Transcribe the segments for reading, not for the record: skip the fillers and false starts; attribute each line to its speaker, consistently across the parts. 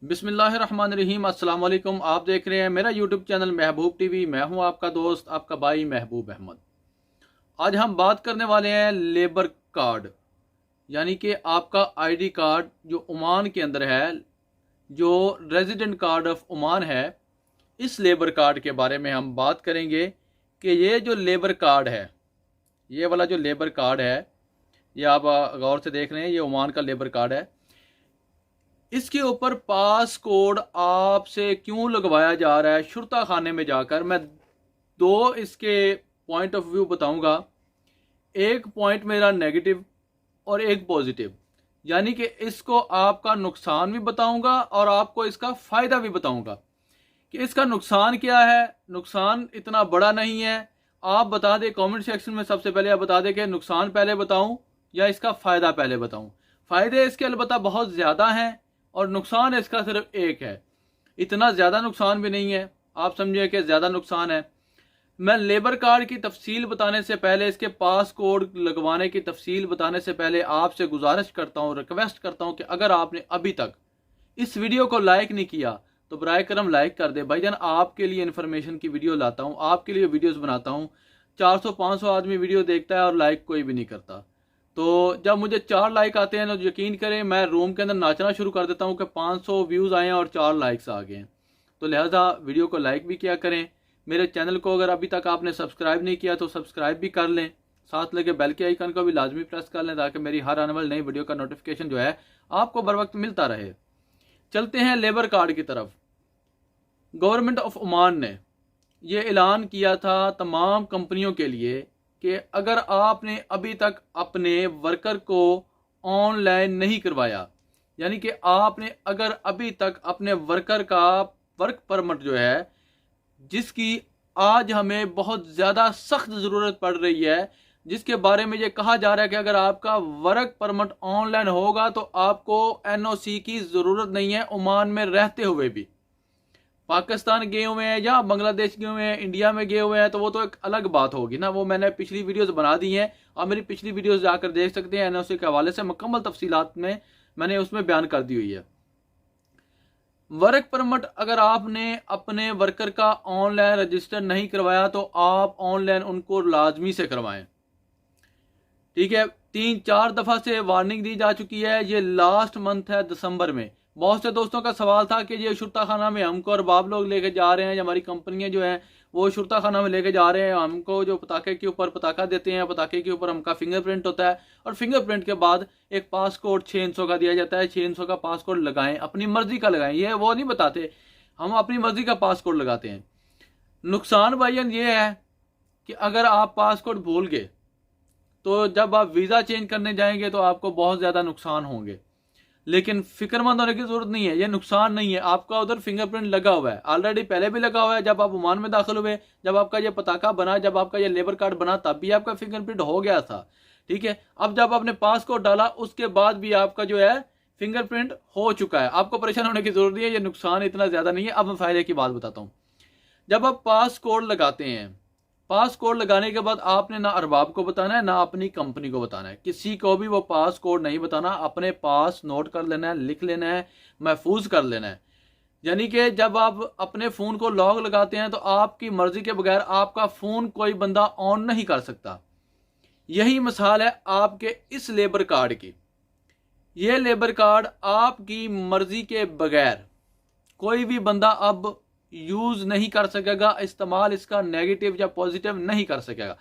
Speaker 1: बिस्मिल्लाहिर्रहमानिर्रहीम। अस्सलाम वालेकुम। आप देख रहे हैं मेरा यूट्यूब चैनल महबूब टीवी। मैं हूं आपका दोस्त, आपका भाई महबूब अहमद। आज हम बात करने वाले हैं लेबर कार्ड, यानी कि आपका आईडी कार्ड जो ओमान के अंदर है, जो रेजिडेंट कार्ड ऑफ ओमान है। इस लेबर कार्ड के बारे में हम बात करेंगे कि ये जो लेबर कार्ड है, ये वाला जो लेबर कार्ड है, ये आप गौर से देख रहे हैं, ये ओमान का लेबर कार्ड है। इसके ऊपर पास कोड आपसे क्यों लगवाया जा रहा है शुरता खाने में जाकर, मैं दो इसके पॉइंट ऑफ व्यू बताऊंगा। एक पॉइंट मेरा नेगेटिव और एक पॉजिटिव, यानी कि इसको आपका नुकसान भी बताऊंगा और आपको इसका फायदा भी बताऊंगा कि इसका नुकसान क्या है। नुकसान इतना बड़ा नहीं है। आप बता दें कमेंट सेक्शन में, सबसे पहले आप बता दें कि नुकसान पहले बताऊं या इसका फायदा पहले बताऊं। फायदे इसके अलबत्ता बहुत ज्यादा हैं और नुकसान इसका सिर्फ एक है। इतना ज्यादा नुकसान भी नहीं है, आप समझिए कि ज्यादा नुकसान है। मैं लेबर कार्ड की तफसील बताने से पहले, इसके पास कोड लगवाने की तफसील बताने से पहले आपसे गुजारिश करता हूँ, रिक्वेस्ट करता हूँ कि अगर आपने अभी तक इस वीडियो को लाइक नहीं किया तो बराए करम लाइक कर दे। भाईजान, आपके लिए इन्फॉर्मेशन की वीडियो लाता हूँ, आपके लिए वीडियोस बनाता हूँ। 400-500 आदमी वीडियो देखता है और लाइक कोई भी नहीं करता। तो जब मुझे 4 लाइक आते हैं तो यकीन करें मैं रूम के अंदर नाचना शुरू कर देता हूँ कि 500 व्यूज़ आए हैं और 4 लाइक्स आ गए हैं। तो लिहाजा वीडियो को लाइक भी किया करें। मेरे चैनल को अगर अभी तक आपने सब्सक्राइब नहीं किया तो सब्सक्राइब भी कर लें, साथ लेके बेल के आइकन को भी लाजमी प्रेस कर लें ताकि मेरी हर आने वाली नई वीडियो का नोटिफिकेशन जो है आपको बर वक्त मिलता रहे। चलते हैं लेबर कार्ड की तरफ। गवर्नमेंट ऑफ ओमान ने ये ऐलान किया था तमाम कंपनियों के लिए कि अगर आपने अभी तक अपने वर्कर को ऑनलाइन नहीं करवाया, यानी कि आपने अगर अभी तक अपने वर्कर का वर्क परमिट जो है, जिसकी आज हमें बहुत ज़्यादा सख्त ज़रूरत पड़ रही है, जिसके बारे में ये कहा जा रहा है कि अगर आपका वर्क परमिट ऑनलाइन होगा तो आपको एनओसी की ज़रूरत नहीं है ओमान में रहते हुए भी। पाकिस्तान गए हुए हैं या बांग्लादेश गए हुए हैं, इंडिया में गए हुए हैं, तो वो तो एक अलग बात होगी ना। वो मैंने पिछली वीडियोस बना दी हैं, आप मेरी पिछली वीडियोस जाकर देख सकते हैं। एनओसी के हवाले से मुकम्मल तफसीलात में मैंने उसमें बयान कर दी हुई है। वर्क परमिट अगर आपने अपने वर्कर का ऑनलाइन रजिस्टर नहीं करवाया तो आप ऑनलाइन उनको लाजमी से करवाएं। ठीक है, 3-4 दफा से वार्निंग दी जा चुकी है। ये लास्ट मंथ है दिसंबर में। बहुत से दोस्तों का सवाल था कि ये शुरता खाना में हमको अरबाब लोग लेके जा रहे हैं, या हमारी कंपनियां जो हैं वो शुरता खाना में लेके जा रहे हैं। हमको जो पताखे के ऊपर पताखा देते हैं, पताखे के ऊपर हमका फिंगरप्रिंट होता है और फिंगरप्रिंट के बाद एक पासकोड 600 का दिया जाता है। 600 का पासकोड लगाएं, अपनी मर्जी का लगाएं, ये वो नहीं बताते, हम अपनी मर्जी का पासकोड लगाते हैं। नुकसान भाईजान ये है कि अगर आप पासकोड भूल गए तो जब आप वीज़ा चेंज करने जाएंगे तो आपको बहुत ज़्यादा नुकसान होंगे। लेकिन फिक्रमंद होने की जरूरत नहीं है, ये नुकसान नहीं है। आपका उधर फिंगरप्रिंट लगा हुआ है, ऑलरेडी पहले भी लगा हुआ है। जब आप ओमान में दाखिल हुए, जब आपका ये पताका बना, जब आपका ये लेबर कार्ड बना, तब भी आपका फिंगरप्रिंट हो गया था। ठीक है, अब जब आपने पासकोड डाला उसके बाद भी आपका जो है फिंगरप्रिंट हो चुका है। आपको परेशान होने की जरूरत नहीं है, ये नुकसान इतना ज़्यादा नहीं है। अब मैं फायदे की बात बताता हूँ। जब आप पासकोड लगाते हैं, पास कोड लगाने के बाद आपने ना अरबाब को बताना है ना अपनी कंपनी को बताना है, किसी को भी वो पास कोड नहीं बताना। अपने पास नोट कर लेना है, लिख लेना है, महफूज कर लेना है। यानी कि जब आप अपने फ़ोन को लॉक लगाते हैं तो आपकी मर्जी के बगैर आपका फ़ोन कोई बंदा ऑन नहीं कर सकता। यही मिसाल है आपके इस लेबर कार्ड की। यह लेबर कार्ड आपकी मर्जी के बगैर कोई भी बंदा अब यूज नहीं कर सकेगा, इस्तेमाल इसका नेगेटिव या पॉजिटिव नहीं कर सकेगा।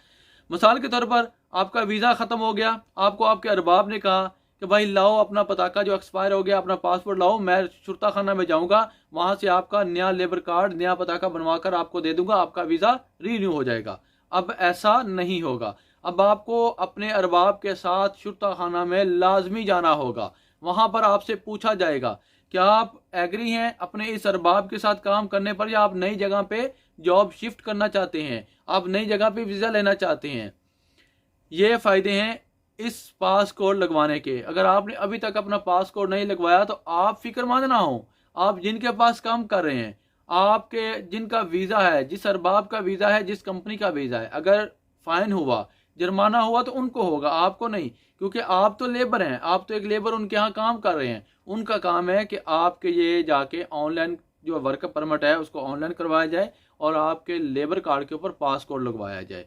Speaker 1: मिसाल के तौर पर आपका वीज़ा ख़त्म हो गया, आपको आपके अरबाब ने कहा कि भाई लाओ अपना पताका जो एक्सपायर हो गया, अपना पासपोर्ट लाओ, मैं शुरता खाना में जाऊंगा, वहां से आपका नया लेबर कार्ड, नया पताका बनवा कर आपको दे दूंगा, आपका वीज़ा रीन्यू हो जाएगा। अब ऐसा नहीं होगा। अब आपको अपने अरबाब के साथ शुरता खाना में लाजमी जाना होगा। वहां पर आपसे पूछा जाएगा क्या आप एग्री हैं अपने इस अरबाब के साथ काम करने पर, या आप नई जगह पे जॉब शिफ्ट करना चाहते हैं, आप नई जगह पे वीज़ा लेना चाहते हैं। ये फ़ायदे हैं इस पास कोड लगवाने के। अगर आपने अभी तक अपना पास कोड नहीं लगवाया तो आप फिक्रमंद ना हो। आप जिनके पास काम कर रहे हैं, आपके जिनका वीज़ा है, जिस अरबाब का वीज़ा है, जिस कंपनी का वीज़ा है, अगर फाइन हुआ जुर्माना हुआ तो उनको होगा, आपको नहीं, क्योंकि आप तो लेबर हैं, आप तो एक लेबर उनके यहाँ काम कर रहे हैं। उनका काम है कि आपके ये जाके ऑनलाइन जो वर्क परमिट है उसको ऑनलाइन करवाया जाए और आपके लेबर कार्ड के ऊपर पासकोड लगवाया जाए।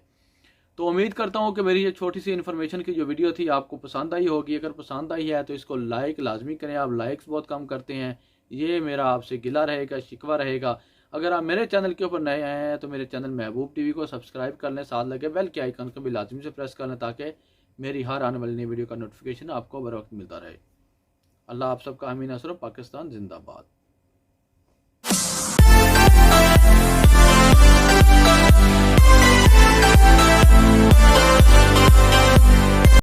Speaker 1: तो उम्मीद करता हूँ कि मेरी ये छोटी सी इन्फॉर्मेशन की जो वीडियो थी आपको पसंद आई होगी। अगर पसंद आई है तो इसको लाइक लाजमी करें, आप लाइक्स बहुत कम करते हैं, ये मेरा आपसे गिला रहेगा, शिकवा रहेगा। अगर आप मेरे चैनल के ऊपर नए आए हैं तो मेरे चैनल महबूब टीवी को सब्सक्राइब कर लें, साथ लगे बेल के आइकन को भी लाजमी से प्रेस कर लें ताकि मेरी हर आने वाली नई वीडियो का नोटिफिकेशन आपको बर वक्त मिलता रहे। अल्लाह आप सबका हमी नसर, पाकिस्तान जिंदाबाद।